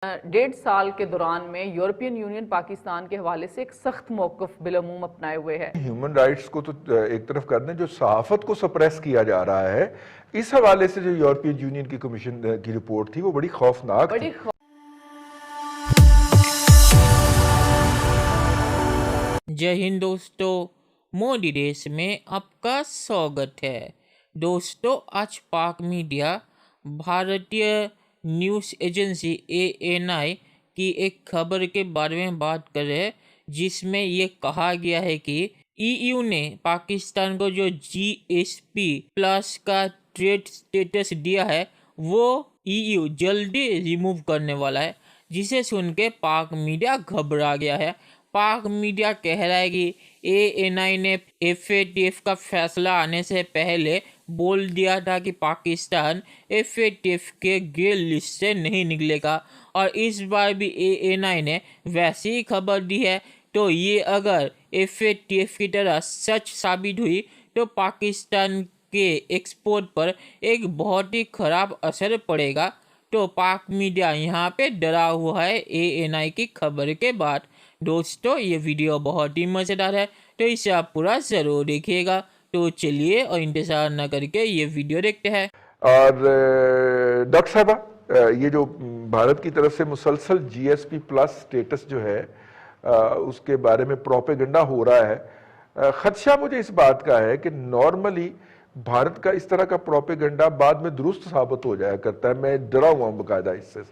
डेढ़ साल के दौरान में यूरोपियन यूनियन पाकिस्तान के हवाले से एक सख्त मौकफ बिलअमूम अपनाए हुए है। ह्यूमन राइट्स को तो एक तरफ कर दें, जो सहाफत को सप्रेस किया जा रहा है, इस हवाले से जो यूरोपियन यूनियन की कमीशन की रिपोर्ट थी वो बड़ी खौफनाक थी। जय हिंद दोस्तों, मोदी देश में आपका स्वागत है। दोस्तों, आज पाक मीडिया भारतीय न्यूज़ एजेंसी ANI की एक खबर के बारे में बात कर रहे हैं, जिसमें ये कहा गया है कि EU ने पाकिस्तान को जो GSP+ का ट्रेड स्टेटस दिया है वो EU जल्दी रिमूव करने वाला है, जिसे सुन के पाक मीडिया घबरा गया है। पाक मीडिया कह रहा है कि ANI ने FATF का फैसला आने से पहले बोल दिया था कि पाकिस्तान FATF के ग्रे लिस्ट से नहीं निकलेगा, और इस बार भी ANI ने वैसी ही खबर दी है। तो ये अगर FATF की तरह सच साबित हुई तो पाकिस्तान के एक्सपोर्ट पर एक बहुत ही खराब असर पड़ेगा। तो पाक मीडिया यहाँ पे डरा हुआ है ANI की खबर के बाद। दोस्तों, ये वीडियो बहुत ही मज़ेदार है, तो इसे आप पूरा ज़रूर देखिएगा। तो चलिए और इंतज़ार न करके ये वीडियो देखते हैं। और डॉक्टर साहबा, ये जो भारत की तरफ से मुसलसल GSP+ स्टेटस जो है उसके बारे में प्रोपेगेंडा हो रहा है, खदशा मुझे इस बात का है कि नॉर्मली भारत का इस तरह का प्रोपेगेंडा बाद में दुरुस्त साबित हो जाया करता है। मैं डरा हुआ हूं बकायदा इससे।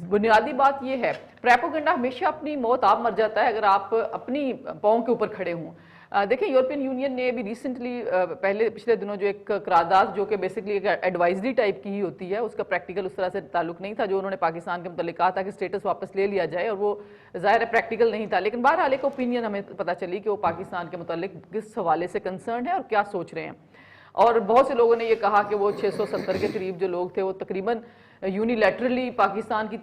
बुनियादी बात यह है, प्रोपेगेंडा हमेशा अपनी मौत आप मर जाता है अगर आप अपनी पाँव के ऊपर खड़े हों। देखिए, यूरोपियन यूनियन ने अभी रिसेंटली पिछले दिनों जो एक करारदाद जो कि बेसिकली एक एडवाइजरी टाइप की ही होती है, उसका प्रैक्टिकल उस तरह से ताल्लुक नहीं था, जो उन्होंने पाकिस्तान के मुतालिक कहा था कि स्टेटस वापस ले लिया जाए, और वो ज़ाहिर है प्रैक्टिकल नहीं था। लेकिन बहरहाल एक ओपिनियन हमें पता चली कि वो पाकिस्तान के मुतालिक किस हवाले से कंसर्न है और क्या सोच रहे हैं। और बहुत से लोगों ने ये कहा कि वो 670 के करीब जो लोग थे वो तकरीबन यूनिलैटरली पाकिस्तान की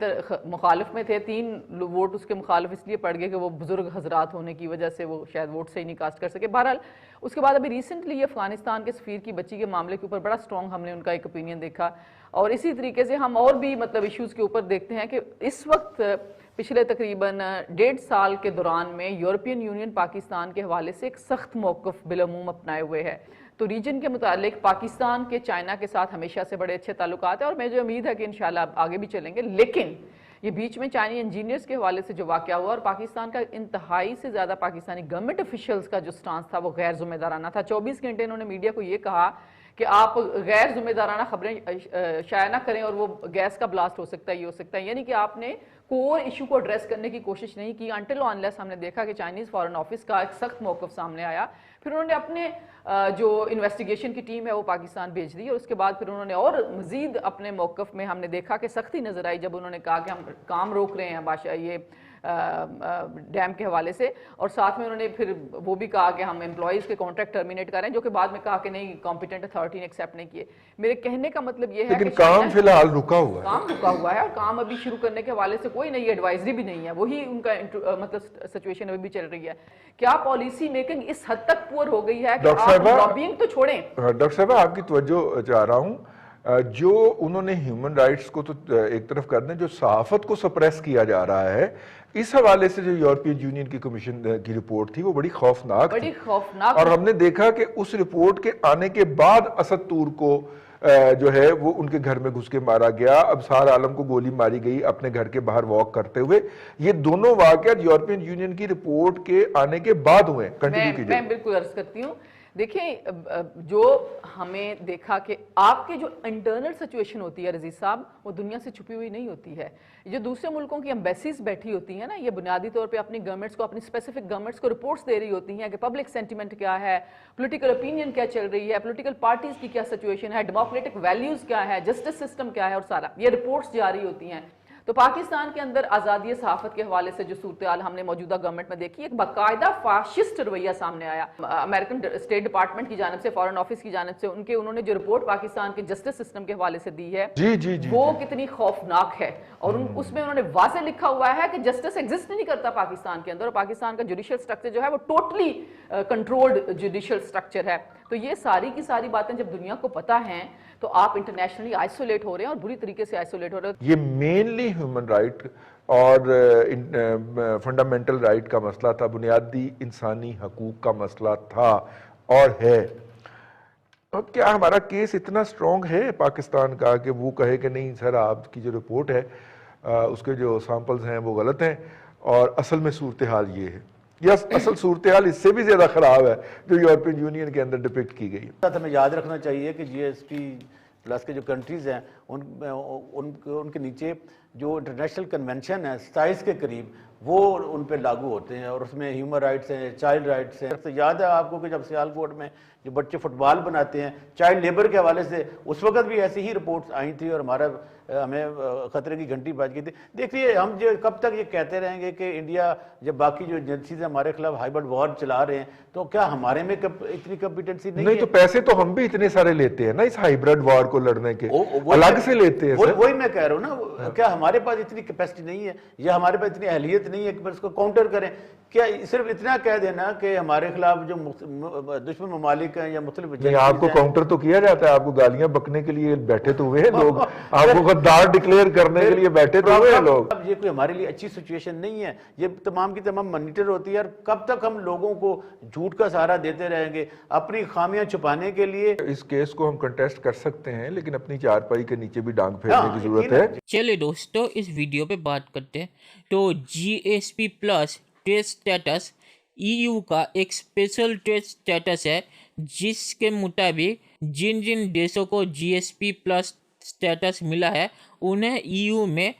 मुखालिफ में थे। 3 वोट उसके मुखालिफ इसलिए पड़ गए कि वो बुजुर्ग हजरात होने की वजह से वो शायद वोट से ही नहीं कास्ट कर सके। बहरहाल उसके बाद अभी रिसेंटली अफगानिस्तान के सफ़ीर की बच्ची के मामले के ऊपर बड़ा स्ट्रॉन्ग हमने उनका एक ओपिनियन देखा, और इसी तरीके से हम और भी इशूज़ के ऊपर देखते हैं कि इस वक्त पिछले तकरीबन 1.5 साल के दौरान में यूरोपियन यूनियन पाकिस्तान के हवाले से एक सख्त मौकफ बिलअमूम अपनाए हुए है। तो रीजन के मुतालिक पाकिस्तान के चाइना के साथ हमेशा से बड़े अच्छे ताल्लुकात हैं, और मुझे उम्मीद है कि इंशाल्लाह आगे भी चलेंगे। लेकिन ये बीच में चाइनीज इंजीनियर्स के हवाले से जो वाक़या हुआ, और पाकिस्तान का इंतहाई से ज़्यादा पाकिस्तानी गवर्नमेंट ऑफिशियल्स का जो स्टांस था वो गैर जिम्मेदाराना था। 24 घंटे इन्होंने मीडिया को ये कहा कि आप गैर जिम्मेदाराना खबरें शाया ना करें, और वो गैस का ब्लास्ट हो सकता है, ये हो सकता है। यानी कि आपने कोर इशू को एड्रेस करने की कोशिश नहीं की। अनटिल अनलेस हमने देखा कि चाइनीज़ फॉरेन ऑफिस का एक सख्त मौकफ सामने आया, फिर उन्होंने अपने जो इन्वेस्टिगेशन की टीम है वो पाकिस्तान भेज दी, और उसके बाद फिर उन्होंने और मजीद अपने मौकफ में हमने देखा कि सख्ती नजर आई जब उन्होंने कहा कि हम काम रोक रहे हैं बादशाह ये डैम के हवाले से, और साथ में उन्होंने फिर वो भी कहा कि हम एम्प्लॉइज़ के कॉन्ट्रैक्ट टर्मिनेट कर रहे हैं, जो कि बाद में कहा कि नहीं, कॉम्पिटेंट अथॉरिटी ने एक्सेप्ट नहीं किए। मेरे कहने का मतलब ये है लेकिन काम फिलहाल रुका हुआ है, काम रुका हुआ है, और काम अभी शुरू करने के हवाले से कोई नई एडवाइजरी भी नहीं है, वही उनका मतलब सिचुएशन अभी भी चल रही है। क्या पॉलिसी मेकिंग इस हद तक पुअर हो गई है कि आप लॉबिंग तो छोड़ें। डॉक्टर साहब, आपकी तवज्जो चाह रहा हूँ, जो उन्होंने ह्यूमन राइट्स को तो एक तरफ कर दें, जो सहाफत को सप्रेस किया जा रहा है, इस हवाले से जो यूरोपियन यूनियन की कमीशन की रिपोर्ट थी वो बड़ी खौफनाक थी। और हमने देखा कि उस रिपोर्ट के आने के बाद असद तूर को जो है वो उनके घर में घुस के मारा गया, अबसार आलम को गोली मारी गई अपने घर के बाहर वॉक करते हुए। ये दोनों वाकयात यूरोपियन यूनियन की रिपोर्ट के आने के बाद हुए। कंटिन्यू कीजिए। मैं बिल्कुल अर्ज करती हूँ। देखिए, जो हमें देखा कि आपके जो इंटरनल सिचुएशन होती है रजीज साहब, वो दुनिया से छुपी हुई नहीं होती है। जो दूसरे मुल्कों की एम्बेसीज बैठी होती हैं ना, ये बुनियादी तौर पे अपनी गवर्नमेंट्स को, अपनी स्पेसिफिक गवर्नमेंट्स को रिपोर्ट्स दे रही होती हैं कि पब्लिक सेंटिमेंट क्या है, पॉलिटिकल ओपिनियन क्या चल रही है, पॉलिटिकल पार्टीज की क्या सिचुएशन है, डेमोक्रेटिक वैल्यूज क्या है, जस्टिस सिस्टम क्या है, और सारा ये रिपोर्ट्स जारी होती हैं। तो पाकिस्तान के अंदर आज़ादी सहाफ़त के हवाले से जो सूरत हाल हमने मौजूदा गवर्नमेंट में देखी, एक बाकायदा फाशिस्ट रवैया सामने आया अमेरिकन स्टेट डिपार्टमेंट की जानिब से, फॉरेन ऑफिस की जानिब से। उन्होंने जो रिपोर्ट पाकिस्तान के जस्टिस सिस्टम के हवाले से दी है वो कितनी खौफनाक है, और उसमें उन्होंने वाज़े लिखा हुआ है कि जस्टिस एग्जिस्ट नहीं करता पाकिस्तान के अंदर, और पाकिस्तान का जुडिशियल स्ट्रक्चर जो है वो टोटली कंट्रोल्ड जुडिशियल स्ट्रक्चर है। तो ये सारी की सारी बातें जब दुनिया को पता हैं तो आप इंटरनेशनली आइसोलेट हो रहे हैं, और बुरी तरीके से आइसोलेट हो रहे हैं। ये मेनली ह्यूमन राइट और फंडामेंटल राइट का मसला था, बुनियादी इंसानी हकूक का मसला था और है। अब क्या हमारा केस इतना स्ट्रॉन्ग है पाकिस्तान का कि वो कहे कि नहीं सर आपकी जो रिपोर्ट है उसके जो सैंपल्स हैं वो गलत हैं और असल में सूरत हाल ये है, या असल सूरत हाल इससे भी ज़्यादा ख़राब है जो यूरोपियन यूनियन के अंदर डिपिक्ट की गई है। हमें याद रखना चाहिए कि GSP प्लस के जो कंट्रीज़ हैं उनके नीचे जो इंटरनेशनल कन्वेंशन है साइज़ के करीब वो उन पर लागू होते हैं और उसमें ह्यूमन राइट्स हैं, चाइल्ड राइट्स हैं। तो याद है आपको कि जब सियालकोट में जो बच्चे फुटबॉल बनाते हैं चाइल्ड लेबर के हवाले से उस वक्त भी ऐसी ही रिपोर्ट्स आई थी और हमें खतरे की घंटी बज गई थी। देखिए हम जो कब तक ये कहते रहेंगे कि इंडिया जब बाकी जो एजेंसीज हमारे खिलाफ हाइब्रिड वॉर चला रहे हैं तो क्या हमारे में इतनी कॉम्पिटेंसी नहीं है? तो पैसे तो हम भी इतने सारे लेते हैं ना इस हाइब्रिड वॉर को लड़ने के, अलग से लेते हैं। वही मैं कह रहा हूँ ना, क्या हमारे पास इतनी कैपेसिटी नहीं है या हमारे पास इतनी अहलियत नहीं है कि उसको काउंटर करें? क्या सिर्फ इतना कह देना कि हमारे खिलाफ जो दुश्मन ममालिक हैं या मुख्तलिफ, आपको काउंटर तो किया जाता है, आपको गालियां बकने के लिए बैठे तो हुए हैं लोग, आपको गद्दार डिक्लेयर करने के लिए बैठे तो हुए हैं लोग। अब ये कोई हमारे लिए अच्छी सिचुएशन नहीं है, ये तमाम की तमाम मॉनिटर होती है। और कब तक हम लोगों को झूठ का सहारा देते रहेंगे अपनी खामियां छुपाने के लिए? इस केस को हम कंटेस्ट कर सकते हैं लेकिन अपनी चारपाई के नीचे भी डांग फेरने की जरूरत है। चलिए दोस्तों इस वीडियो पे बात करते हैं। तो GSP plus trade status EU का एक स्पेशल ट्रेड स्टेटस है जिसके मुताबिक जिन जिन देशों को GSP प्लस स्टेटस मिला है उन्हें EU में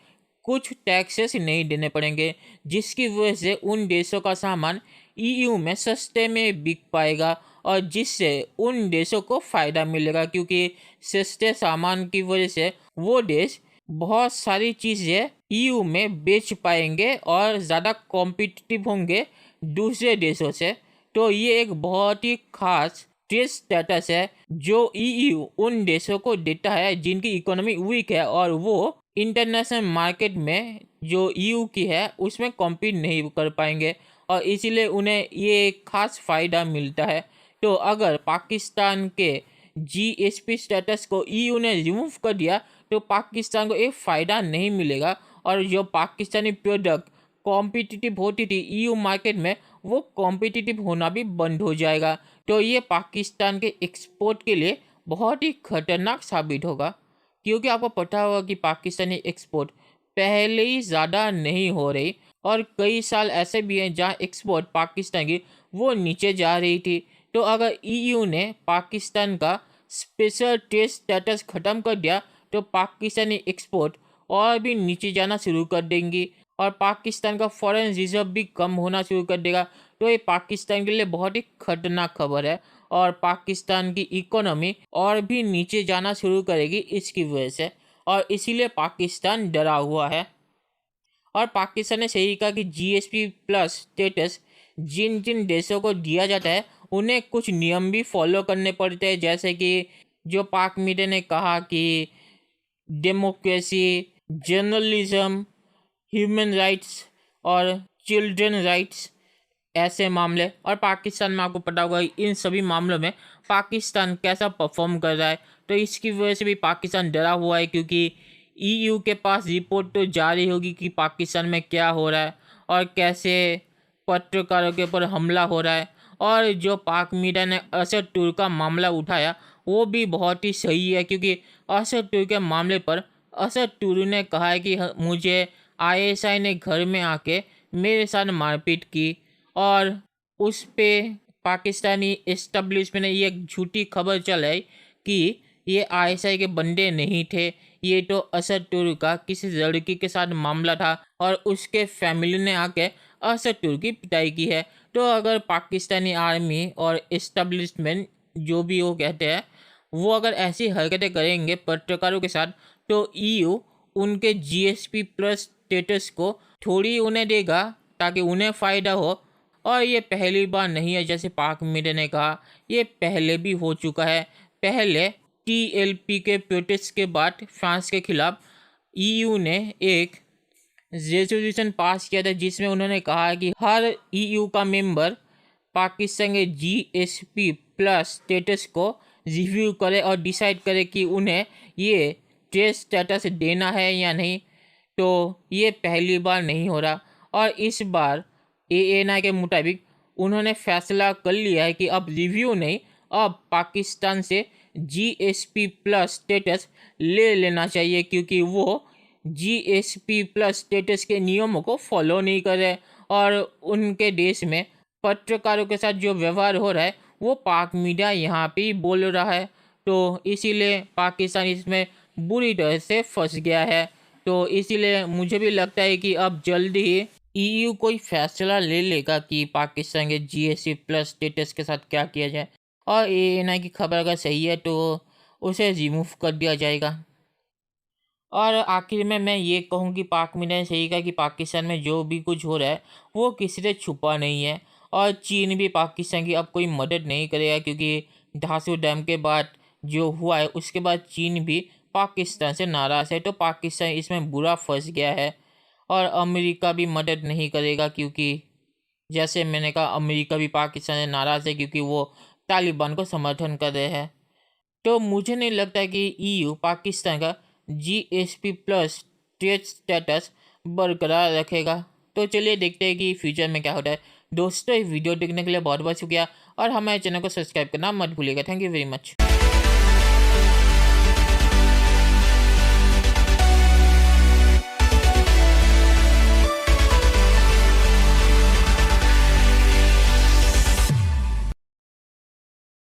कुछ टैक्सेस नहीं देने पड़ेंगे, जिसकी वजह से उन देशों का सामान EU में सस्ते में बिक पाएगा और जिससे उन देशों को फ़ायदा मिलेगा, क्योंकि सस्ते सामान की वजह से वो देश बहुत सारी चीज़ें EU में बेच पाएंगे और ज़्यादा कॉम्पिटिटिव होंगे दूसरे देशों से। तो ये एक बहुत ही खास ट्रेड स्टेटस है जो EU उन देशों को देता है जिनकी इकोनॉमी वीक है और वो इंटरनेशनल मार्केट में जो EU की है उसमें कॉम्पीट नहीं कर पाएंगे और इसीलिए उन्हें ये एक खास फ़ायदा मिलता है। तो अगर पाकिस्तान के GSP स्टेटस को EU ने रिमूव कर दिया तो पाकिस्तान को एक फ़ायदा नहीं मिलेगा और जो पाकिस्तानी प्रोडक्ट कॉम्पिटिटिव होती थी EU मार्केट में वो कॉम्पिटिटिव होना भी बंद हो जाएगा। तो ये पाकिस्तान के एक्सपोर्ट के लिए बहुत ही खतरनाक साबित होगा, क्योंकि आपको पता होगा कि पाकिस्तानी एक्सपोर्ट पहले ही ज़्यादा नहीं हो रही और कई साल ऐसे भी हैं जहां एक्सपोर्ट पाकिस्तान की वो नीचे जा रही थी। तो अगर EU ने पाकिस्तान का स्पेशल ट्रेड स्टेटस ख़त्म कर दिया तो पाकिस्तानी एक्सपोर्ट और भी नीचे जाना शुरू कर देंगी और पाकिस्तान का फॉरेन रिजर्व भी कम होना शुरू कर देगा। तो ये पाकिस्तान के लिए बहुत ही खतरनाक खबर है और पाकिस्तान की इकोनॉमी और भी नीचे जाना शुरू करेगी इसकी वजह से, और इसीलिए पाकिस्तान डरा हुआ है। और पाकिस्तान ने सही कहा कि GSP प्लस स्टेटस जिन जिन देशों को दिया जाता है उन्हें कुछ नियम भी फॉलो करने पड़ते हैं, जैसे कि जो पाक मीडिया ने कहा कि डेमोक्रेसी, जर्नलिज्म, ह्यूमन राइट्स और चिल्ड्रन राइट्स, ऐसे मामले। और पाकिस्तान में आपको पता होगा इन सभी मामलों में पाकिस्तान कैसा परफॉर्म कर रहा है। तो इसकी वजह से भी पाकिस्तान डरा हुआ है, क्योंकि EU के पास रिपोर्ट तो जारी होगी कि पाकिस्तान में क्या हो रहा है और कैसे पत्रकारों के ऊपर हमला हो रहा है। और जो पाक मीडिया ने असद टूर का मामला उठाया वो भी बहुत ही सही है, क्योंकि असद टूर के मामले पर असद टूर ने कहा है कि मुझे ISI ने घर में आके मेरे साथ मारपीट की और उस पे पाकिस्तानी एस्टेब्लिशमेंट ने ये झूठी खबर चलाई कि ये ISI के बंदे नहीं थे, ये तो असद टूर का किसी लड़की के साथ मामला था और उसके फैमिली ने आके असद टूर की पिटाई की है। तो अगर पाकिस्तानी आर्मी और एस्टेब्लिशमेंट जो भी वो कहते हैं वो अगर ऐसी हरकतें करेंगे पत्रकारों के साथ तो EU उनके GSP प्लस स्टेटस को थोड़ी उन्हें देगा ताकि उन्हें फ़ायदा हो। और ये पहली बार नहीं है, जैसे पाक मीडिया ने कहा ये पहले भी हो चुका है। पहले TLP के प्रोटेस्ट के बाद फ्रांस के खिलाफ EU ने एक रेजोल्यूशन पास किया था जिसमें उन्होंने कहा कि हर EU का मेंबर पाकिस्तान के GSP प्लस स्टेटस को रिव्यू करे और डिसाइड करे कि उन्हें ये ट्रेड स्टेटस देना है या नहीं। तो ये पहली बार नहीं हो रहा। और इस बार ANI के मुताबिक उन्होंने फैसला कर लिया है कि अब रिव्यू नहीं, अब पाकिस्तान से GSP+ स्टेटस ले लेना चाहिए, क्योंकि वो GSP+ स्टेटस के नियमों को फॉलो नहीं कर रहे और उनके देश में पत्रकारों के साथ जो व्यवहार हो रहा है वो पाक मीडिया यहाँ पे ही बोल रहा है। तो इसीलिए पाकिस्तान इसमें बुरी तरह से फंस गया है। तो इसीलिए मुझे भी लगता है कि अब जल्दी ही EU कोई फैसला ले लेगा कि पाकिस्तान के GSP+ स्टेटस के साथ क्या किया जाए, और ANI की खबर अगर सही है तो उसे रिमूव कर दिया जाएगा। और आखिर में मैं ये कहूँ कि पाक मीडिया ने सही कहा कि पाकिस्तान में जो भी कुछ हो रहा है वो किसी से छुपा नहीं है, और चीन भी पाकिस्तान की अब कोई मदद नहीं करेगा, क्योंकि धासू डैम के बाद जो हुआ है उसके बाद चीन भी पाकिस्तान से नाराज़ है। तो पाकिस्तान इसमें बुरा फंस गया है, और अमेरिका भी मदद नहीं करेगा, क्योंकि जैसे मैंने कहा अमेरिका भी पाकिस्तान से नाराज़ है क्योंकि वो तालिबान को समर्थन कर रहे हैं। तो मुझे नहीं लगता कि EU पाकिस्तान का GSP+ स्टेटस बरकरार रखेगा। तो चलिए देखते हैं कि फ्यूचर में क्या होता है। दोस्तों, ये वीडियो देखने के लिए बहुत बहुत शुक्रिया, और हमारे चैनल को सब्सक्राइब करना मत भूलिएगा। Thank you very much.